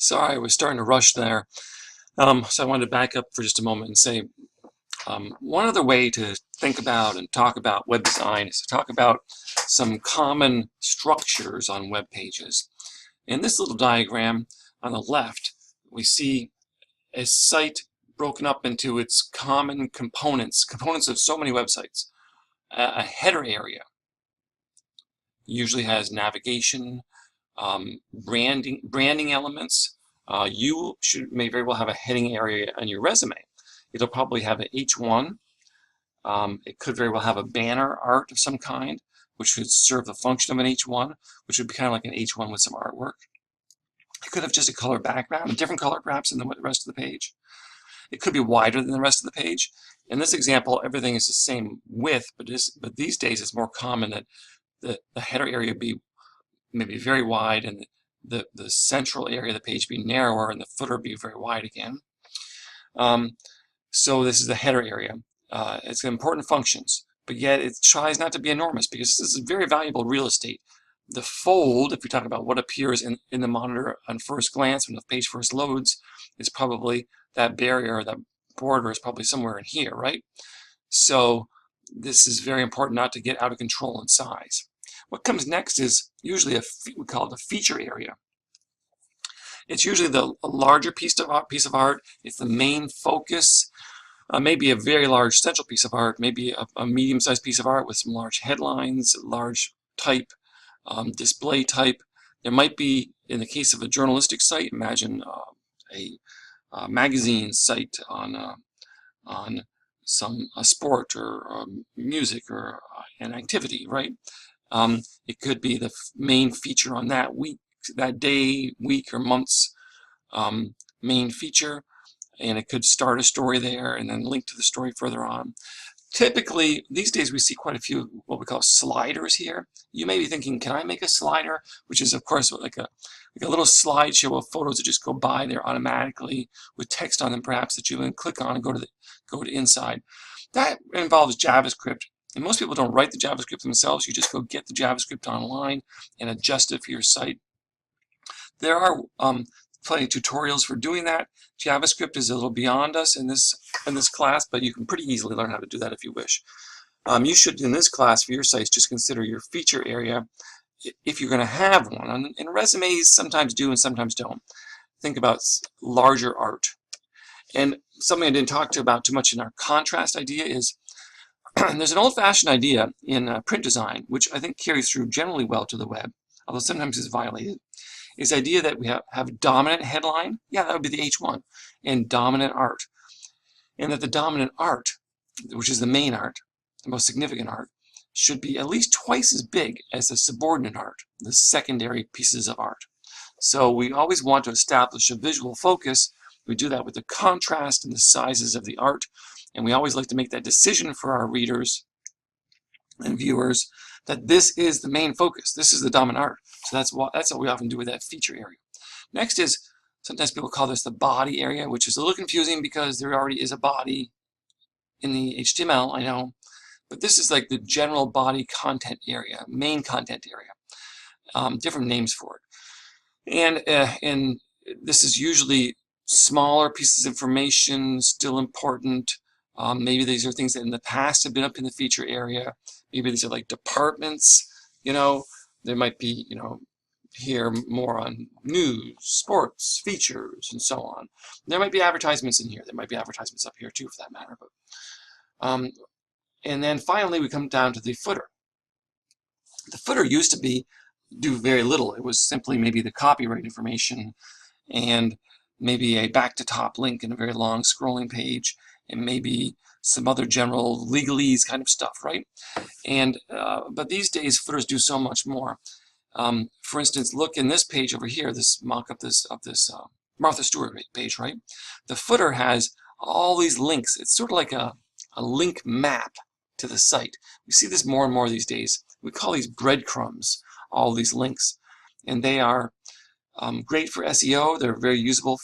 Sorry, I was starting to rush there. So I wanted to back up for just a moment and say one other way to think about and talk about web design is to talk about some common structures on web pages. In this little diagram on the left, we see a site broken up into its common components of so many websites. A header area usually has navigation, branding elements. You may very well have a heading area on your resume. It'll probably have an H1. It could very well have a banner art of some kind, which would serve the function of an H1, which would be kind of like an H1 with some artwork. It could have just a color background, a different color perhaps than the rest of the page. It could be wider than the rest of the page. In this example, everything is the same width, but these days it's more common that the header area be maybe very wide and the central area of the page be narrower and the footer be very wide again. So this is the header area. It's important functions, but yet it tries not to be enormous because this is very valuable real estate. The fold, if we talk about what appears in the monitor on first glance when the page first loads, is probably that barrier, or that border is probably somewhere in here, right? So this is very important not to get out of control in size. What comes next is usually we call it a feature area. It's usually a larger piece of art. It's the main focus. Maybe a very large central piece of art, maybe a medium-sized piece of art with some large headlines, large type, display type. There might be, in the case of a journalistic site, imagine a magazine site on a sport or music or an activity, right? It could be the main feature on that week, that day, week, or month's main feature, and it could start a story there and then link to the story further on. Typically, these days we see quite a few what we call sliders here. You may be thinking, can I make a slider? Which is, of course, like a little slideshow of photos that just go by there automatically with text on them, perhaps, that you can click on and go to inside. That involves JavaScript. And most people don't write the JavaScript themselves. You just go get the JavaScript online and adjust it for your site. There are plenty of tutorials for doing that. JavaScript is a little beyond us in this class, but you can pretty easily learn how to do that if you wish. You should, in this class for your sites, just consider your feature area if you're going to have one. And resumes sometimes do and sometimes don't. Think about larger art. And something I didn't talk about too much in our contrast idea is there's an old-fashioned idea in print design, which I think carries through generally well to the web, although sometimes is violated, is the idea that we have dominant headline, yeah, that would be the H1, and dominant art. And that the dominant art, which is the main art, the most significant art, should be at least twice as big as the subordinate art, the secondary pieces of art. So we always want to establish a visual focus. We do that with the contrast and the sizes of the art. And we always like to make that decision for our readers and viewers that this is the main focus. This is the dominant art. So that's what we often do with that feature area. Next is, sometimes people call this the body area, which is a little confusing because there already is a body in the HTML, I know. But this is like the general body content area, main content area. Different names for it. And this is usually smaller pieces of information, still important. Maybe these are things that in the past have been up in the feature area. Maybe these are like departments, there might be, here more on news, sports, features, and so on. There might be advertisements in here. There might be advertisements up here too, for that matter. But, and then finally, we come down to the footer. The footer used to do very little. It was simply maybe the copyright information and maybe a back to top link in a very long scrolling page, and maybe some other general legalese kind of stuff, right? And but these days footers do so much more. For instance, look in this page over here, this mock-up of this Martha Stewart page, right? The footer has all these links. It's sort of like a link map to the site. We see this more and more these days. We call these breadcrumbs, all these links, and they are great for SEO. They're very usable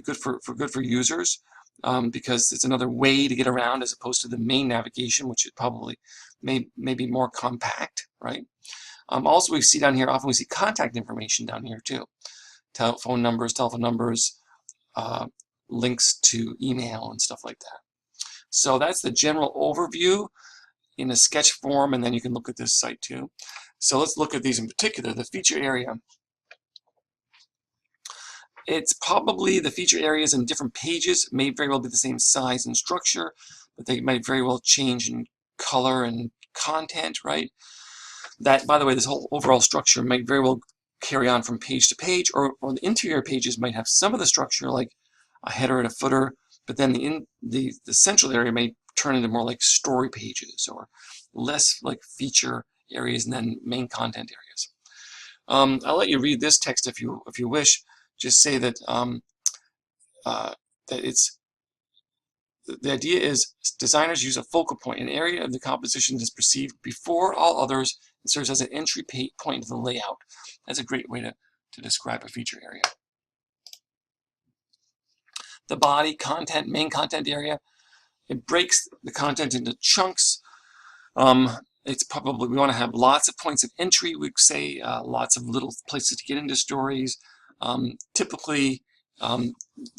good for users because it's another way to get around as opposed to the main navigation, which is probably may be more compact, right? Also, we see down here, often we see contact information down here too. Telephone numbers, links to email and stuff like that. So that's the general overview in a sketch form, and then you can look at this site too. So let's look at these in particular. The feature area. It's probably the feature areas in different pages may very well be the same size and structure, but they might very well change in color and content, right? That, by the way, this whole overall structure might very well carry on from page to page, or the interior pages might have some of the structure like a header and a footer, but then the central area may turn into more like story pages or less like feature areas and then main content areas. I'll let you read this text if you wish. Just say that that the idea is designers use a focal point, an area of the composition that is perceived before all others and serves as an entry point to the layout. That's a great way to describe a feature area. The body, content, main content area, it breaks the content into chunks. It's probably, we want to have lots of points of entry, we say, lots of little places to get into stories. Typically,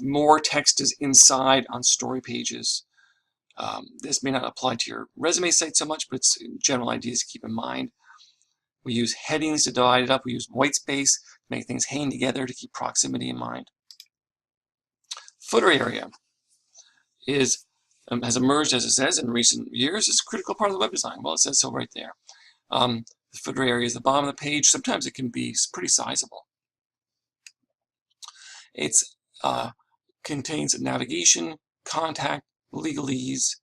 more text is inside on story pages. This may not apply to your resume site so much, but it's general ideas to keep in mind. We use headings to divide it up. We use white space to make things hang together to keep proximity in mind. Footer area has emerged, as it says, in recent years as a critical part of the web design. Well, it says so right there. The footer area is the bottom of the page. Sometimes it can be pretty sizable. It contains navigation, contact, legalese,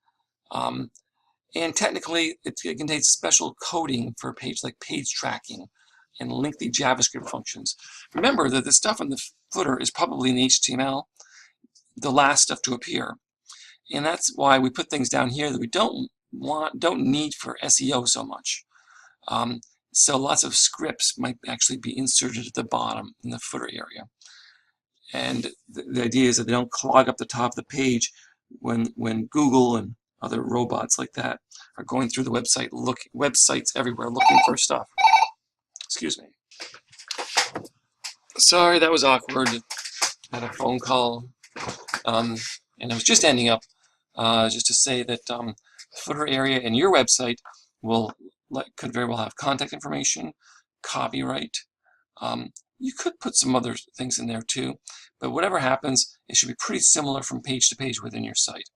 and technically it contains special coding for a page like page tracking and lengthy JavaScript functions. Remember that the stuff in the footer is probably in HTML, the last stuff to appear. And that's why we put things down here that we don't need for SEO so much. So lots of scripts might actually be inserted at the bottom in the footer area. And the idea is that they don't clog up the top of the page when Google and other robots like that are going through the website, websites everywhere looking for stuff. Excuse me. Sorry, that was awkward. I had a phone call, and I was just ending up just to say that the footer area in your website could very well have contact information, copyright. You could put some other things in there too, but whatever happens, it should be pretty similar from page to page within your site.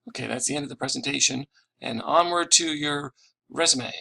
Okay, that's the end of the presentation, and onward to your resume.